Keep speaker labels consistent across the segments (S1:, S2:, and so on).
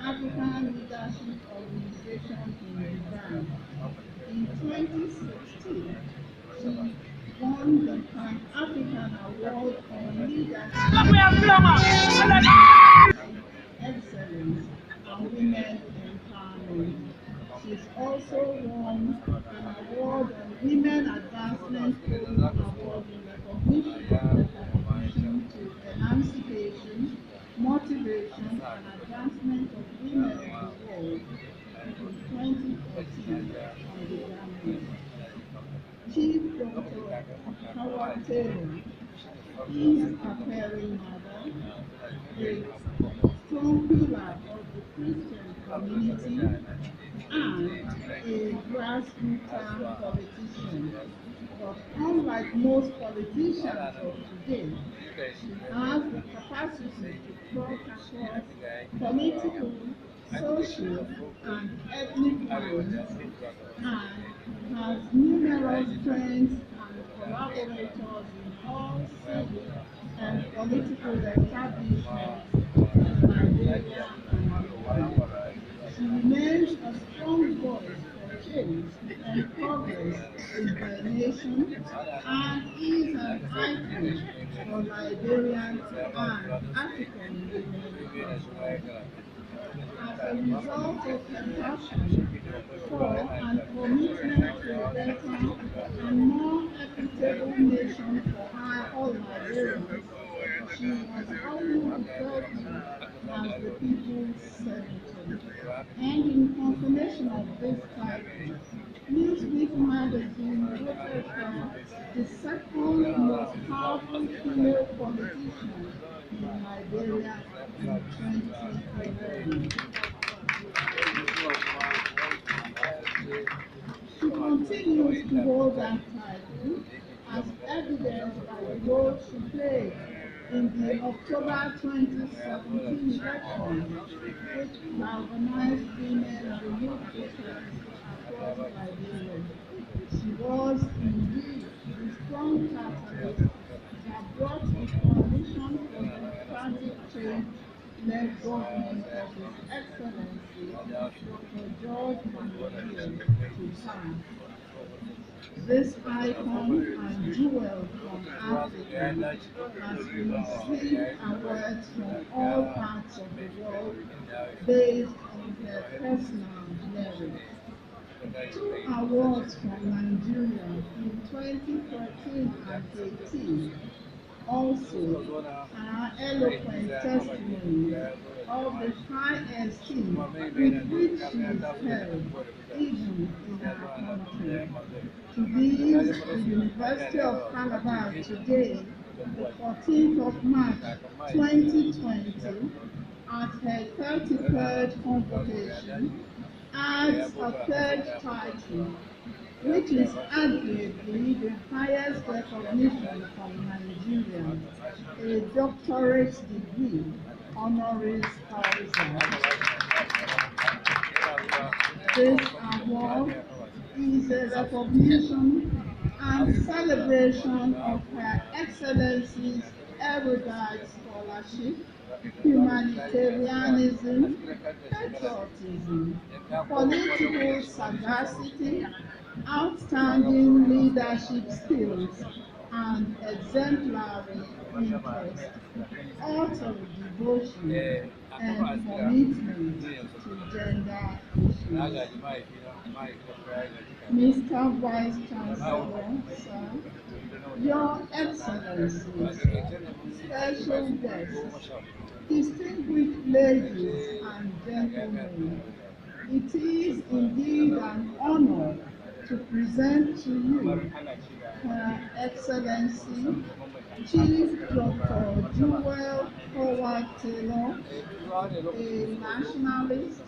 S1: African Leadership Organization in Iran. In 2016, she won the Pan-African Award on Leadership Excellence and Women Empowerment. She's also won an award on Women Advancement Award in recognition of her contribution to emancipation, motivation, and advancement of women of the world in 2014 on the Grammy. Chief Dr. Howard Taylor is a caring mother, a strong pillar of the Christian community, and a grassroots politician. But unlike most politicians of today, she has the capacity to cross across political, social, and ethnic lines, and has numerous friends and collaborators in all civic and political establishments in Nigeria and beyond. She remains a strong voice for change and progress in the nation and is an icon for Liberian and African women. As a result of her passion for and commitment to a better and more equitable nation for all Liberians, she was always referred to as the people's senator. And in confirmation of this title, Newsweek magazine voted her the second most powerful female politician in Liberia in 2011. She continues to hold that title as evidenced by the role she played in the October 2017 elections, which galvanized women and youth voters across Liberia. She was indeed the strong catalyst that brought the coalition for democratic change led government of His Excellency Dr. George Mamman to pass. This icon and jewel from Africa has received awards from all parts of the world based on their personal merit. Two awards from Nigeria in 2013 and 18 also are eloquent testimony of the high esteem with which she is held even in our country. To these, the University of Calabar today, the 14th of March 2020, at her 33rd convocation, adds a third title, which is arguably the highest recognition from Nigeria, a doctorate degree, honoris causa. This award is a recognition and celebration of Her Excellency's erudite scholarship, humanitarianism, patriotism, political sagacity, outstanding leadership skills, and exemplary interest, utter devotion, and commitment to gender issues. Mr. Vice Chancellor, sir, Your Excellencies, special guests, distinguished ladies and gentlemen, it is indeed an honor to present to you Her Excellency Chief Dr. Jewel Howard Taylor, a nationalist,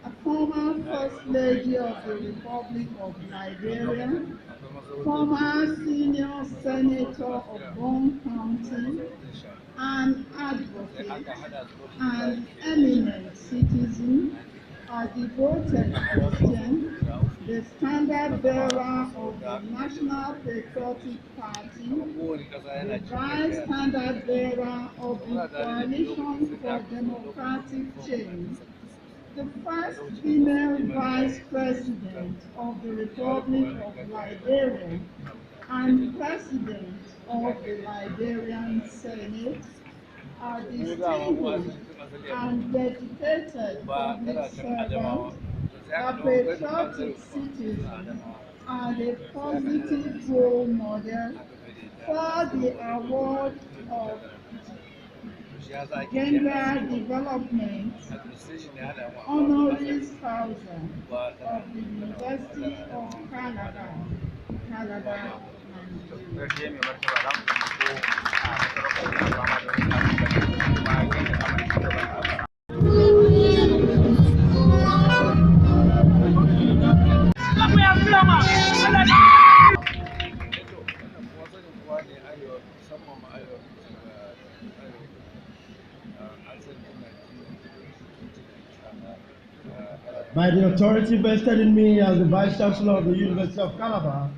S1: a former First Lady of the Republic of Liberia, former Senior Senator of Bone County, an advocate, an eminent citizen, a devoted Christian, the standard bearer of the National Patriotic Party, the vice standard bearer of the Coalition for Democratic Change, the first female vice president of the Republic of Liberia, and president of the Liberian Senate, are distinguished and dedicated public servants, a patriotic citizen, and a positive role model for the award of gender development honoris causa of the University of Kalaba, Nigeria.
S2: By the authority vested in me as the Vice Chancellor of the University of Calabar,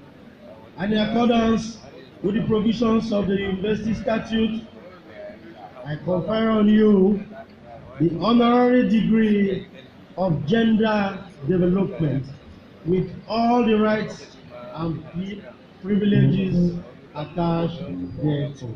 S2: and in accordance with the provisions of the University Statute, I confer on you the honorary degree of gender development with all the rights and privileges attached thereto.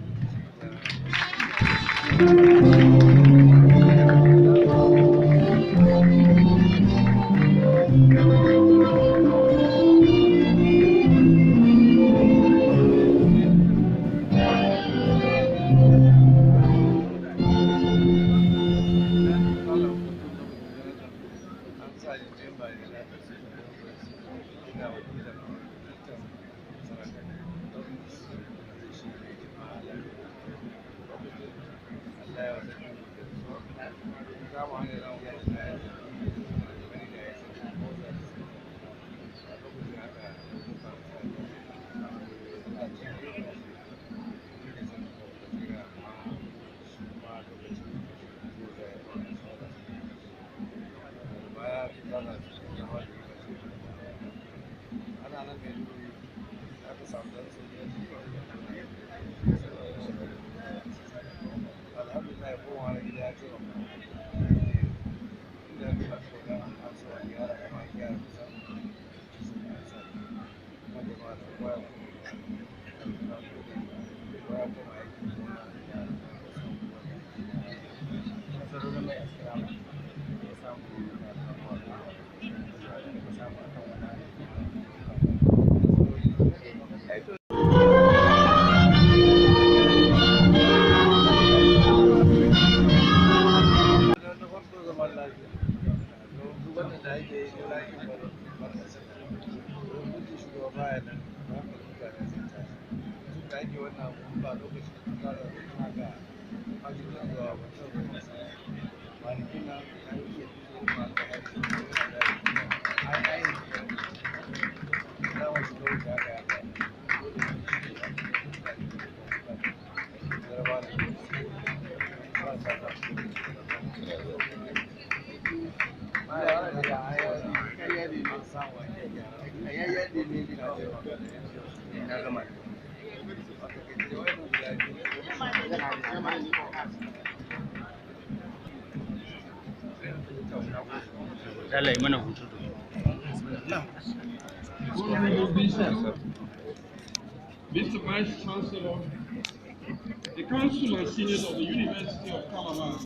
S3: Mr. Vice Chancellor, the Council and Senate of the University of Calabar.